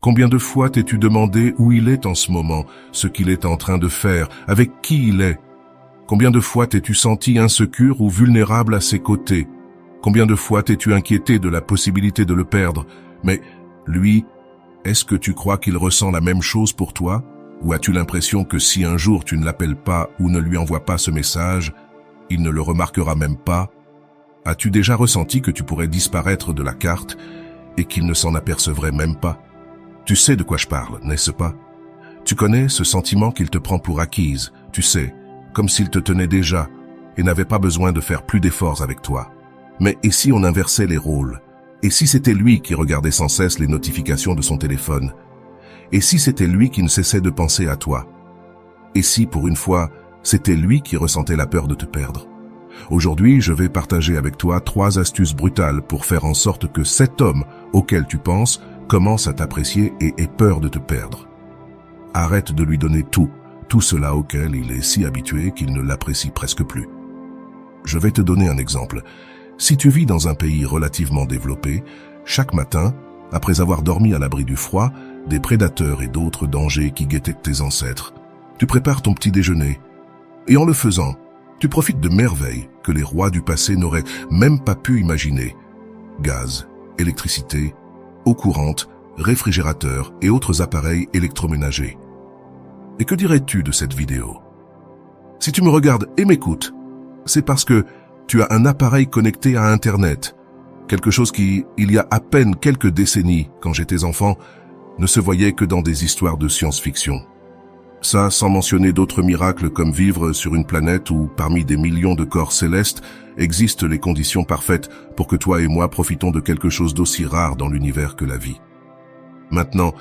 Combien de fois t'es-tu demandé où il est en ce moment, ce qu'il est en train de faire, avec qui il est? Combien de fois t'es-tu senti insécure ou vulnérable à ses côtés? Combien de fois t'es-tu inquiété de la possibilité de le perdre? Mais lui, est-ce que tu crois qu'il ressent la même chose pour toi? Ou as-tu l'impression que si un jour tu ne l'appelles pas ou ne lui envoies pas ce message, il ne le remarquera même pas? As-tu déjà ressenti que tu pourrais disparaître de la carte et qu'il ne s'en apercevrait même pas? Tu sais de quoi je parle, n'est-ce pas? Tu connais ce sentiment qu'il te prend pour acquise, tu sais, comme s'il te tenait déjà et n'avait pas besoin de faire plus d'efforts avec toi. Mais et si on inversait les rôles? Et si c'était lui qui regardait sans cesse les notifications de son téléphone? Et si c'était lui qui ne cessait de penser à toi? Et si, pour une fois, c'était lui qui ressentait la peur de te perdre? Aujourd'hui, je vais partager avec toi 3 astuces brutales pour faire en sorte que cet homme auquel tu penses commence à t'apprécier et ait peur de te perdre. Arrête de lui donner tout cela auquel il est si habitué qu'il ne l'apprécie presque plus. Je vais te donner un exemple. Si tu vis dans un pays relativement développé, chaque matin, après avoir dormi à l'abri du froid, des prédateurs et d'autres dangers qui guettaient tes ancêtres, tu prépares ton petit déjeuner. Et en le faisant, tu profites de merveilles que les rois du passé n'auraient même pas pu imaginer. Gaz, électricité, eau courante, réfrigérateur et autres appareils électroménagers. Et que dirais-tu de cette vidéo? Si tu me regardes et m'écoutes, c'est parce que tu as un appareil connecté à Internet, quelque chose qui, il y a à peine quelques décennies, quand j'étais enfant, ne se voyait que dans des histoires de science-fiction. Ça, sans mentionner d'autres miracles comme vivre sur une planète où, parmi des millions de corps célestes, existent les conditions parfaites pour que toi et moi profitons de quelque chose d'aussi rare dans l'univers que la vie. Maintenant,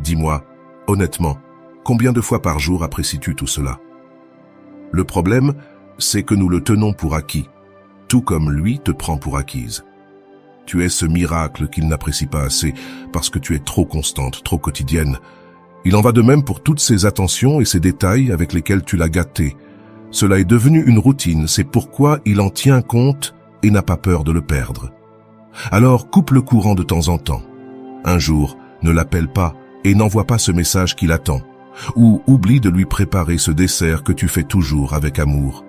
dis-moi, honnêtement, combien de fois par jour apprécies-tu tout cela? Le problème, c'est que nous le tenons pour acquis, tout comme lui te prend pour acquise. Tu es ce miracle qu'il n'apprécie pas assez parce que tu es trop constante, trop quotidienne. Il en va de même pour toutes ces attentions et ces détails avec lesquels tu l'as gâté. Cela est devenu une routine, c'est pourquoi il en tient compte et n'a pas peur de le perdre. Alors coupe le courant de temps en temps. Un jour, ne l'appelle pas et n'envoie pas ce message qu'il attend. Ou oublie de lui préparer ce dessert que tu fais toujours avec amour.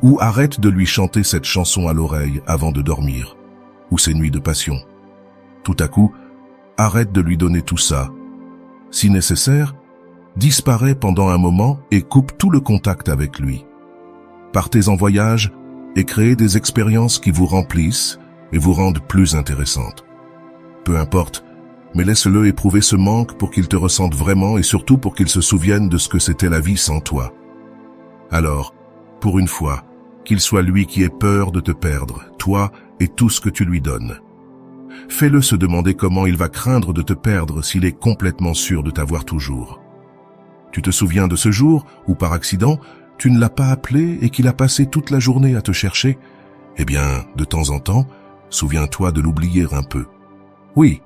Ou arrête de lui chanter cette chanson à l'oreille avant de dormir. Ou ces nuits de passion. Tout à coup, arrête de lui donner tout ça. Si nécessaire, disparais pendant un moment et coupe tout le contact avec lui. Partez en voyage et créez des expériences qui vous remplissent et vous rendent plus intéressante. Peu importe, mais laisse-le éprouver ce manque pour qu'il te ressente vraiment et surtout pour qu'il se souvienne de ce que c'était la vie sans toi. Alors, pour une fois, qu'il soit lui qui ait peur de te perdre, toi et tout ce que tu lui donnes. Fais-le se demander comment il va craindre de te perdre s'il est complètement sûr de t'avoir toujours. Tu te souviens de ce jour où, par accident, tu ne l'as pas appelé et qu'il a passé toute la journée à te chercher? Eh bien, de temps en temps, souviens-toi de l'oublier un peu. Oui,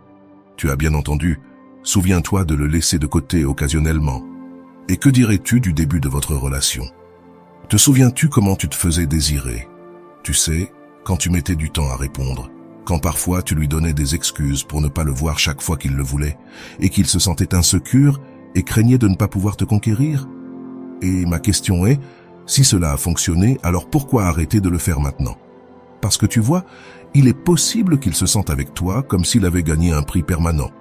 tu as bien entendu, souviens-toi de le laisser de côté occasionnellement. Et que dirais-tu du début de votre relation? Te souviens-tu comment tu te faisais désirer? Tu sais, quand tu mettais du temps à répondre, quand parfois tu lui donnais des excuses pour ne pas le voir chaque fois qu'il le voulait, et qu'il se sentait insécure et craignait de ne pas pouvoir te conquérir? Et ma question est, si cela a fonctionné, alors pourquoi arrêter de le faire maintenant? Parce que tu vois, il est possible qu'il se sente avec toi comme s'il avait gagné un prix permanent.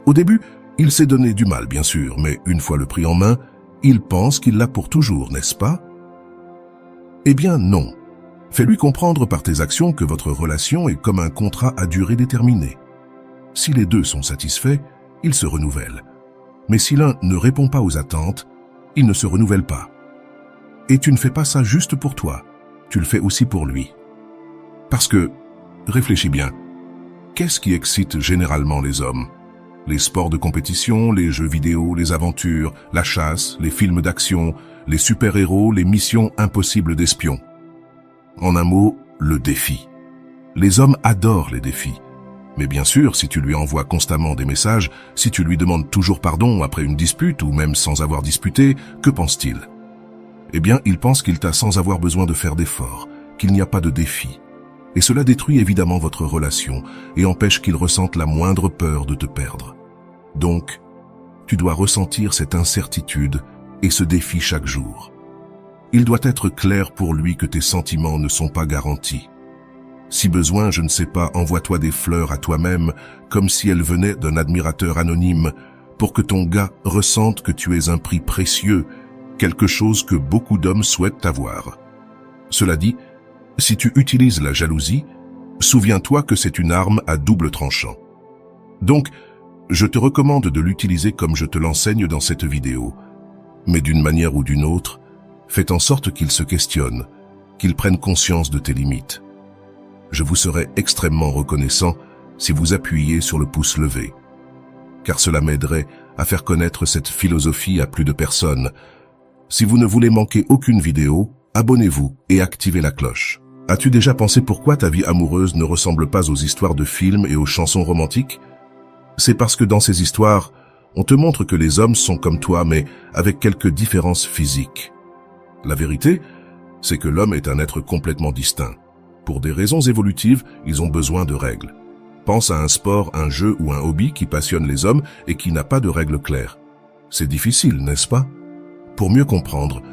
Au début, il s'est donné du mal, bien sûr, mais une fois le prix en main, il pense qu'il l'a pour toujours, n'est-ce pas? Eh bien non. Fais-lui comprendre par tes actions que votre relation est comme un contrat à durée déterminée. Si les deux sont satisfaits, ils se renouvellent. Mais si l'un ne répond pas aux attentes, il ne se renouvelle pas. Et tu ne fais pas ça juste pour toi, tu le fais aussi pour lui. Parce que, réfléchis bien, qu'est-ce qui excite généralement les hommes? Les sports de compétition, les jeux vidéo, les aventures, la chasse, les films d'action, les super-héros, les missions impossibles d'espions. En un mot, le défi. Les hommes adorent les défis. Mais bien sûr, si tu lui envoies constamment des messages, si tu lui demandes toujours pardon après une dispute ou même sans avoir disputé, que pense-t-il? Eh bien, il pense qu'il t'a sans avoir besoin de faire d'efforts, qu'il n'y a pas de défi. Et cela détruit évidemment votre relation et empêche qu'il ressente la moindre peur de te perdre. Donc, tu dois ressentir cette incertitude et ce défi chaque jour. Il doit être clair pour lui que tes sentiments ne sont pas garantis. Si besoin, je ne sais pas, envoie-toi des fleurs à toi-même comme si elles venaient d'un admirateur anonyme pour que ton gars ressente que tu es un prix précieux, quelque chose que beaucoup d'hommes souhaitent avoir. Cela dit, si tu utilises la jalousie, souviens-toi que c'est une arme à double tranchant. Donc, je te recommande de l'utiliser comme je te l'enseigne dans cette vidéo. Mais d'une manière ou d'une autre, fais en sorte qu'il se questionne, qu'il prenne conscience de tes limites. Je vous serai extrêmement reconnaissant si vous appuyez sur le pouce levé, car cela m'aiderait à faire connaître cette philosophie à plus de personnes. Si vous ne voulez manquer aucune vidéo, abonnez-vous et activez la cloche. As-tu déjà pensé pourquoi ta vie amoureuse ne ressemble pas aux histoires de films et aux chansons romantiques? C'est parce que dans ces histoires, on te montre que les hommes sont comme toi, mais avec quelques différences physiques. La vérité, c'est que l'homme est un être complètement distinct. Pour des raisons évolutives, ils ont besoin de règles. Pense à un sport, un jeu ou un hobby qui passionne les hommes et qui n'a pas de règles claires. C'est difficile, n'est-ce pas? Pour mieux comprendre,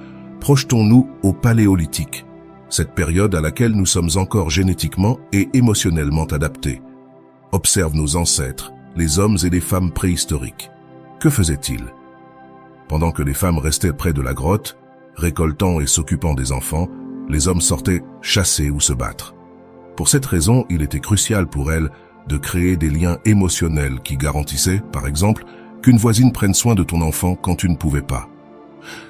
projetons-nous au Paléolithique, cette période à laquelle nous sommes encore génétiquement et émotionnellement adaptés. Observe nos ancêtres, les hommes et les femmes préhistoriques. Que faisaient-ils? Pendant que les femmes restaient près de la grotte, récoltant et s'occupant des enfants, les hommes sortaient chasser ou se battre. Pour cette raison, il était crucial pour elles de créer des liens émotionnels qui garantissaient, par exemple, qu'une voisine prenne soin de ton enfant quand tu ne pouvais pas.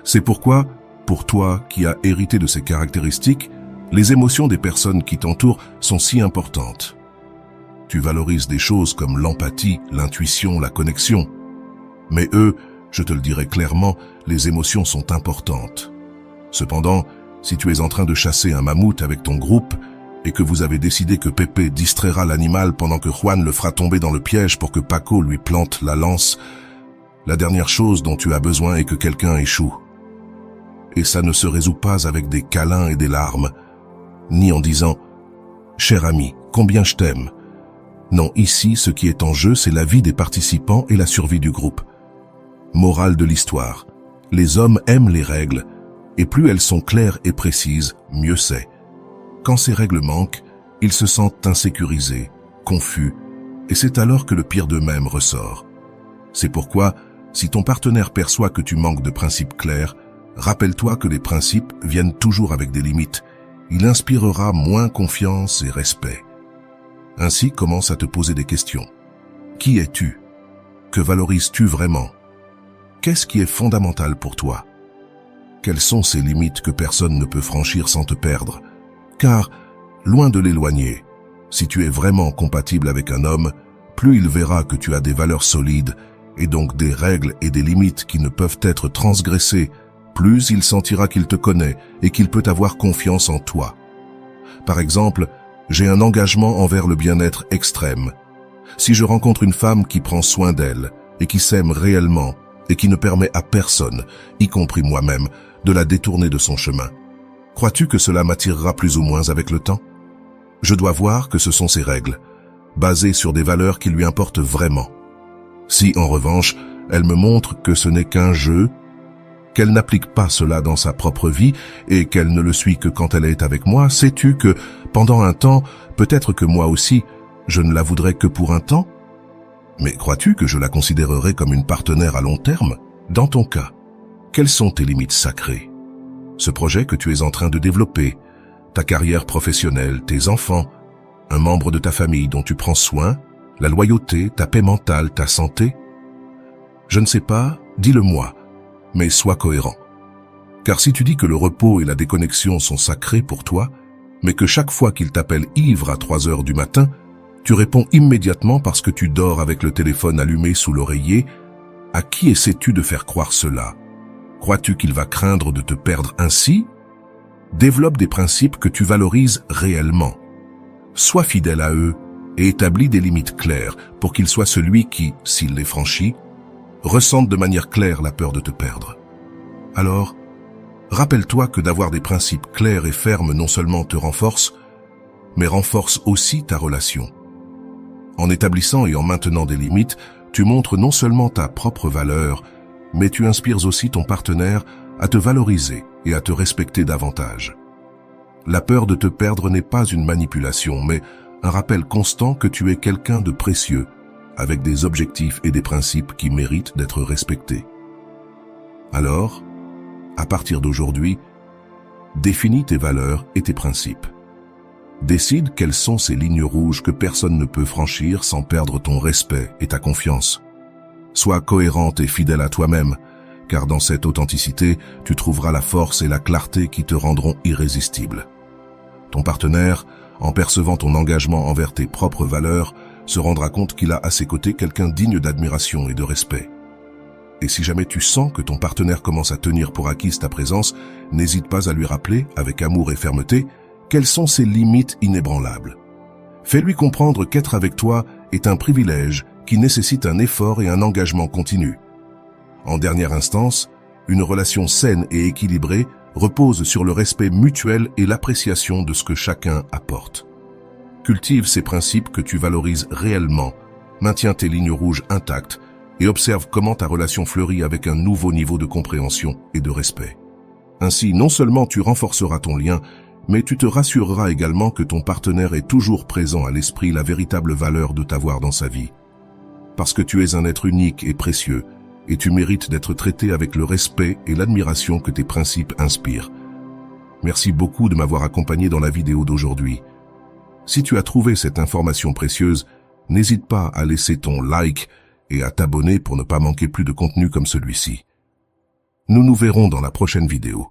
C'est pourquoi, pour toi qui as hérité de ces caractéristiques, les émotions des personnes qui t'entourent sont si importantes. Tu valorises des choses comme l'empathie, l'intuition, la connexion. Mais eux, je te le dirai clairement, les émotions sont importantes. Cependant, si tu es en train de chasser un mammouth avec ton groupe et que vous avez décidé que Pépé distraira l'animal pendant que Juan le fera tomber dans le piège pour que Paco lui plante la lance, la dernière chose dont tu as besoin est que quelqu'un échoue. Et ça ne se résout pas avec des câlins et des larmes, ni en disant « Cher ami, combien je t'aime ». Non, ici, ce qui est en jeu, c'est la vie des participants et la survie du groupe. Morale de l'histoire. Les hommes aiment les règles, et plus elles sont claires et précises, mieux c'est. Quand ces règles manquent, ils se sentent insécurisés, confus, et c'est alors que le pire d'eux-mêmes ressort. C'est pourquoi, si ton partenaire perçoit que tu manques de principes clairs, rappelle-toi que les principes viennent toujours avec des limites. Il inspirera moins confiance et respect. Ainsi, commence à te poser des questions. Qui es-tu? Que valorises-tu vraiment? Qu'est-ce qui est fondamental pour toi? Quelles sont ces limites que personne ne peut franchir sans te perdre? Car, loin de l'éloigner, si tu es vraiment compatible avec un homme, plus il verra que tu as des valeurs solides et donc des règles et des limites qui ne peuvent être transgressées, plus il sentira qu'il te connaît et qu'il peut avoir confiance en toi. Par exemple, j'ai un engagement envers le bien-être extrême. Si je rencontre une femme qui prend soin d'elle et qui s'aime réellement et qui ne permet à personne, y compris moi-même, de la détourner de son chemin, crois-tu que cela m'attirera plus ou moins avec le temps? Je dois voir que ce sont ses règles, basées sur des valeurs qui lui importent vraiment. Si, en revanche, elle me montre que ce n'est qu'un jeu, qu'elle n'applique pas cela dans sa propre vie et qu'elle ne le suit que quand elle est avec moi, sais-tu que, pendant un temps, peut-être que moi aussi, je ne la voudrais que pour un temps? Mais crois-tu que je la considérerais comme une partenaire à long terme? Dans ton cas, quelles sont tes limites sacrées? Ce projet que tu es en train de développer, ta carrière professionnelle, tes enfants, un membre de ta famille dont tu prends soin, la loyauté, ta paix mentale, ta santé? Je ne sais pas, dis-le-moi, mais sois cohérent. Car si tu dis que le repos et la déconnexion sont sacrés pour toi, mais que chaque fois qu'il t'appelle ivre à 3 heures du matin, tu réponds immédiatement parce que tu dors avec le téléphone allumé sous l'oreiller, à qui essaies-tu de faire croire cela? Crois-tu qu'il va craindre de te perdre ainsi? Développe des principes que tu valorises réellement. Sois fidèle à eux et établis des limites claires pour qu'il soit celui qui, s'il les franchit, ressente de manière claire la peur de te perdre. Alors, rappelle-toi que d'avoir des principes clairs et fermes non seulement te renforce, mais renforce aussi ta relation. En établissant et en maintenant des limites, Tu montres non seulement ta propre valeur, mais tu inspires aussi ton partenaire à te valoriser et à te respecter davantage. La peur de te perdre n'est pas une manipulation, mais un rappel constant que tu es quelqu'un de précieux, avec des objectifs et des principes qui méritent d'être respectés. Alors, à partir d'aujourd'hui, définis tes valeurs et tes principes. Décide quelles sont ces lignes rouges que personne ne peut franchir sans perdre ton respect et ta confiance. Sois cohérente et fidèle à toi-même, car dans cette authenticité, tu trouveras la force et la clarté qui te rendront irrésistible. Ton partenaire, en percevant ton engagement envers tes propres valeurs, se rendra compte qu'il a à ses côtés quelqu'un digne d'admiration et de respect. Et si jamais tu sens que ton partenaire commence à tenir pour acquise ta présence, n'hésite pas à lui rappeler, avec amour et fermeté, quelles sont ses limites inébranlables. Fais-lui comprendre qu'être avec toi est un privilège qui nécessite un effort et un engagement continu. En dernière instance, une relation saine et équilibrée repose sur le respect mutuel et l'appréciation de ce que chacun apporte. Cultive ces principes que tu valorises réellement, maintiens tes lignes rouges intactes et observe comment ta relation fleurit avec un nouveau niveau de compréhension et de respect. Ainsi, non seulement tu renforceras ton lien, mais tu te rassureras également que ton partenaire est toujours présent à l'esprit la véritable valeur de t'avoir dans sa vie. Parce que tu es un être unique et précieux, et tu mérites d'être traité avec le respect et l'admiration que tes principes inspirent. Merci beaucoup de m'avoir accompagné dans la vidéo d'aujourd'hui. Si tu as trouvé cette information précieuse, n'hésite pas à laisser ton like et à t'abonner pour ne pas manquer plus de contenu comme celui-ci. Nous nous verrons dans la prochaine vidéo.